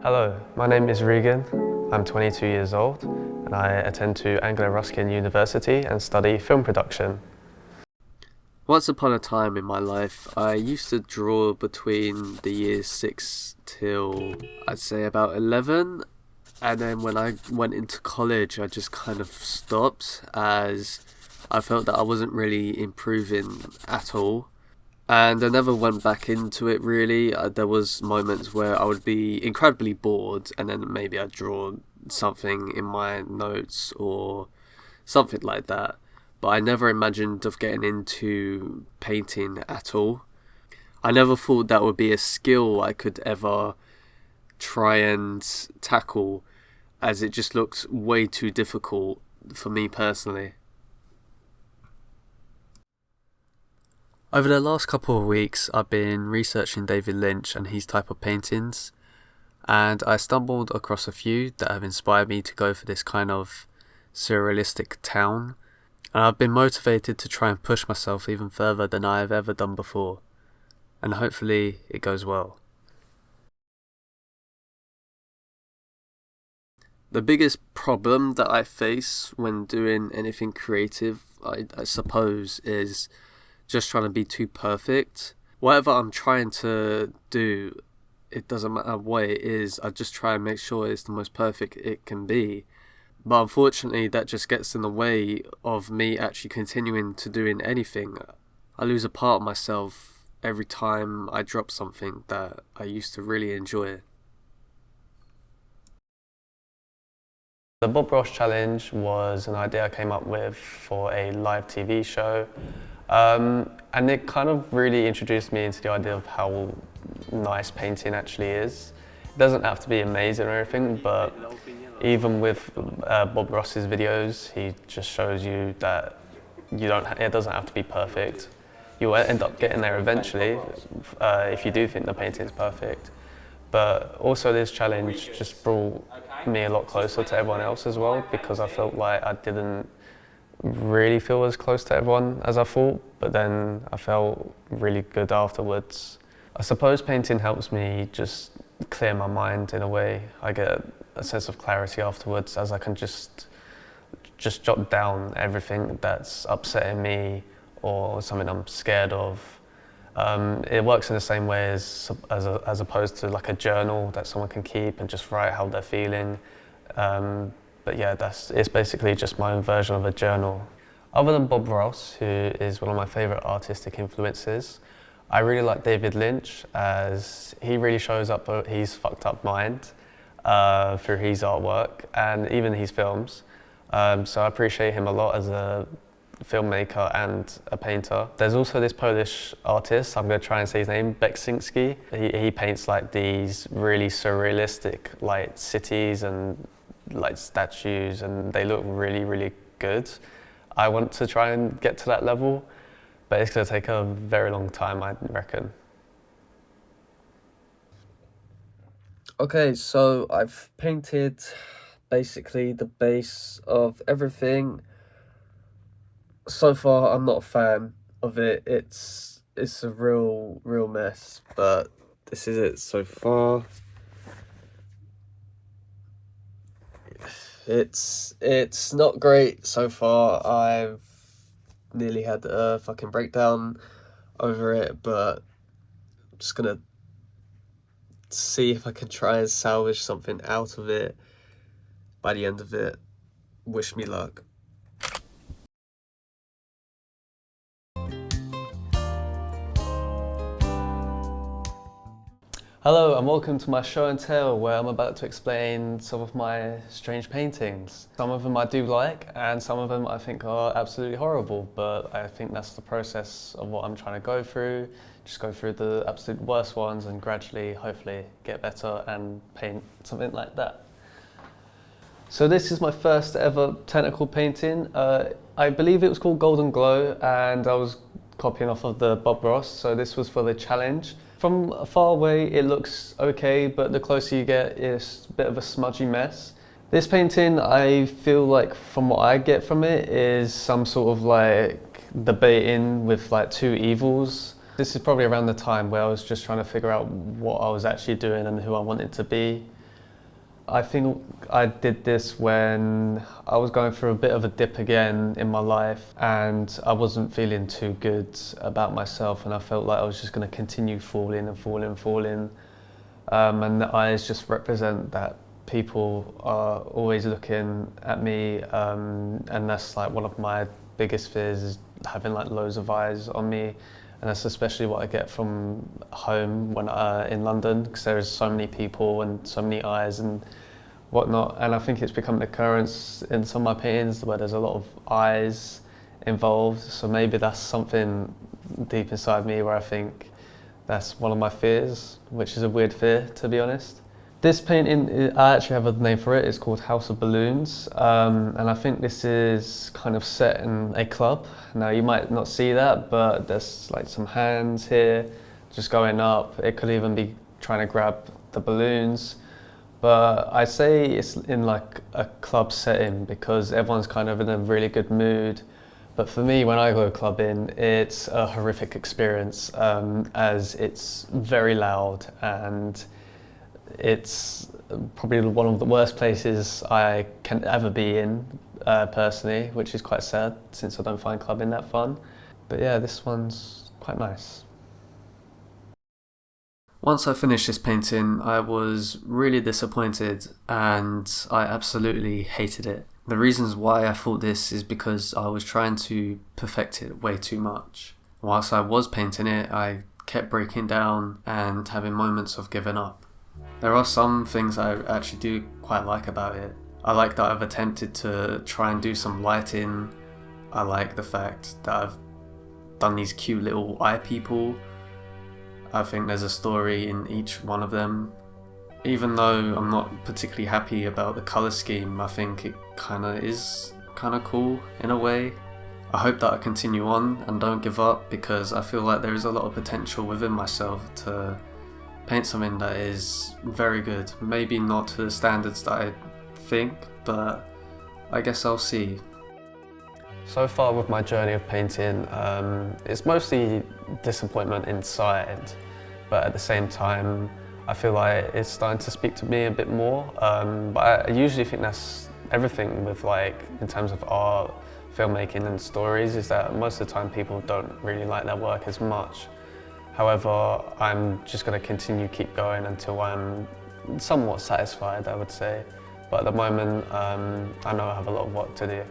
Hello, my name is Regan. I'm 22 years old and I attend to Anglo Ruskin University and study film production. Once upon a time in my life, I used to draw between the years 6 till I'd say about 11. And then when I went into college, I just kind of stopped as I felt that I wasn't really improving at all. And I never went back into it really. There was moments where I would be incredibly bored and then maybe I'd draw something in my notes or something like that. But I never imagined of getting into painting at all. I never thought that would be a skill I could ever try and tackle, as it just looked way too difficult for me personally. Over the last couple of weeks, I've been researching David Lynch and his type of paintings, and I stumbled across a few that have inspired me to go for this kind of surrealistic town. And I've been motivated to try and push myself even further than I have ever done before. And hopefully it goes well. The biggest problem that I face when doing anything creative, I suppose, is just trying to be too perfect. Whatever I'm trying to do, it doesn't matter what it is, I just try and make sure it's the most perfect it can be. But unfortunately, that just gets in the way of me actually continuing to doing anything. I lose a part of myself every time I drop something that I used to really enjoy. The Bob Ross Challenge was an idea I came up with for a live TV show. And it kind of really introduced me into the idea of how nice painting actually is. It doesn't have to be amazing or anything, but even with Bob Ross's videos, he just shows you that it doesn't have to be perfect. You'll end up getting there eventually if you do think the painting's perfect. But also this challenge just brought me a lot closer to everyone else as well, because I felt like I didn't really feel as close to everyone as I thought, but then I felt really good afterwards. I suppose painting helps me just clear my mind in a way. I get a sense of clarity afterwards, as I can just jot down everything that's upsetting me or something I'm scared of. It works in the same way as opposed to like a journal that someone can keep and just write how they're feeling. But yeah, it's basically just my own version of a journal. Other than Bob Ross, who is one of my favourite artistic influences, I really like David Lynch, as he really shows up his fucked up mind through his artwork and even his films. So I appreciate him a lot as a filmmaker and a painter. There's also this Polish artist, I'm going to try and say his name, Beksinski. He paints like these really surrealistic like cities and like statues, and they look really, really good. I want to try and get to that level, but it's going to take a very long time, I reckon. Okay, so I've painted basically the base of everything. So far, I'm not a fan of it. It's a real mess, but this is it so far. It's not great so far. I've nearly had a fucking breakdown over it, but I'm just gonna see if I can try and salvage something out of it by the end of it. Wish me luck. Hello and welcome to my show and tell, where I'm about to explain some of my strange paintings. Some of them I do like and some of them I think are absolutely horrible, but I think that's the process of what I'm trying to go through. Just go through the absolute worst ones and gradually, hopefully, get better and paint something like that. So this is my first ever technical painting. I believe it was called Golden Glow, and I was copying off of the Bob Ross, so this was for the challenge. From far away it looks okay, but the closer you get it's a bit of a smudgy mess. This painting, I feel like from what I get from it, is some sort of like debating with like two evils. This is probably around the time where I was just trying to figure out what I was actually doing and who I wanted to be. I think I did this when I was going through a bit of a dip again in my life, and I wasn't feeling too good about myself, and I felt like I was just going to continue falling and falling and falling. And the eyes just represent that people are always looking at me, and that's like one of my biggest fears, is having like loads of eyes on me. And that's especially what I get from home when in London, because there's so many people and so many eyes and whatnot. And I think it's become an occurrence in some of my paintings where there's a lot of eyes involved. So maybe that's something deep inside me where I think that's one of my fears, which is a weird fear, to be honest. This painting, I actually have a name for it. It's called House of Balloons, and I think this is kind of set in a club. Now you might not see that, but there's like some hands here just going up. It could even be trying to grab the balloons, but I say it's in like a club setting because everyone's kind of in a really good mood. But for me, when I go clubbing, it's a horrific experience, as it's very loud and it's probably one of the worst places I can ever be in, personally, which is quite sad since I don't find clubbing that fun. But yeah, this one's quite nice. Once I finished this painting, I was really disappointed and I absolutely hated it. The reasons why I thought this is because I was trying to perfect it way too much. Whilst I was painting it, I kept breaking down and having moments of giving up. There are some things I actually do quite like about it. I like that I've attempted to try and do some lighting. I like the fact that I've done these cute little eye people. I think there's a story in each one of them. Even though I'm not particularly happy about the colour scheme, I think it is kind of cool in a way. I hope that I continue on and don't give up, because I feel like there is a lot of potential within myself to paint something that is very good. Maybe not to the standards that I think, but I guess I'll see. So far with my journey of painting, it's mostly disappointment inside, but at the same time, I feel like it's starting to speak to me a bit more. But I usually think that's everything with in terms of art, filmmaking and stories, is that most of the time people don't really like their work as much. However, I'm just going to keep going until I'm somewhat satisfied, I would say. But at the moment, I know I have a lot of work to do.